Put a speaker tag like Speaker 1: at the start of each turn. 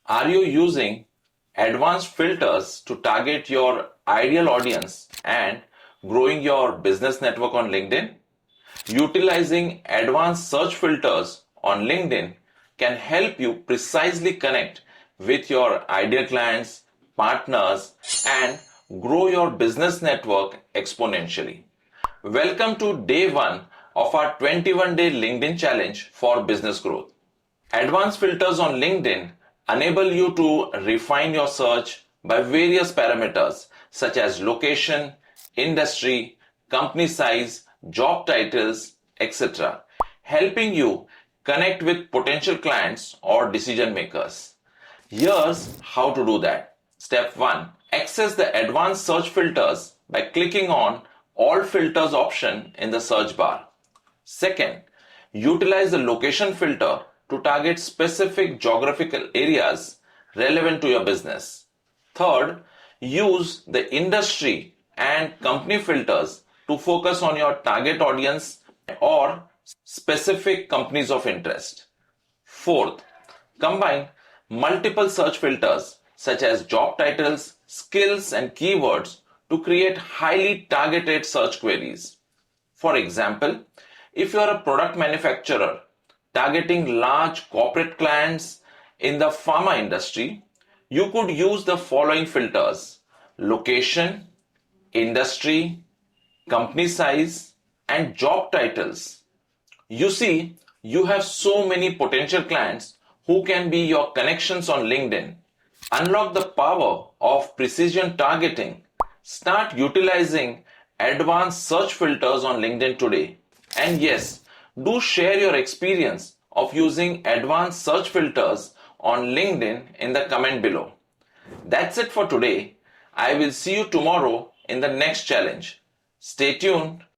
Speaker 1: Are you using advanced filters to target your ideal audience and growing your business network on LinkedIn? Utilizing advanced search filters on LinkedIn can help you precisely connect with your ideal clients, partners, and grow your business network exponentially. Welcome to day one of our 21-day LinkedIn challenge for business growth. Advanced filters on LinkedIn enable you to refine your search by various parameters such as location, industry, company size, job titles, etc., helping you connect with potential clients or decision makers. Here's how to do that. Step 1. Access the advanced search filters by clicking on All Filters option in the search bar. Second, utilize the location filter to target specific geographical areas relevant to your business. Third, use the industry and company filters to focus on your target audience or specific companies of interest. Fourth, combine multiple search filters such as job titles, skills, and keywords to create highly targeted search queries. For example, if you are a product manufacturer targeting large corporate clients in the pharma industry, you could use the following filters: location, industry, company size, and job titles. You see, you have so many potential clients who can be your connections on LinkedIn. Unlock the power of precision targeting. Start utilizing advanced search filters on LinkedIn today. And yes, do share your experience of using advanced search filters on LinkedIn in the comment below. That's it for today. I will see you tomorrow in the next challenge. Stay tuned.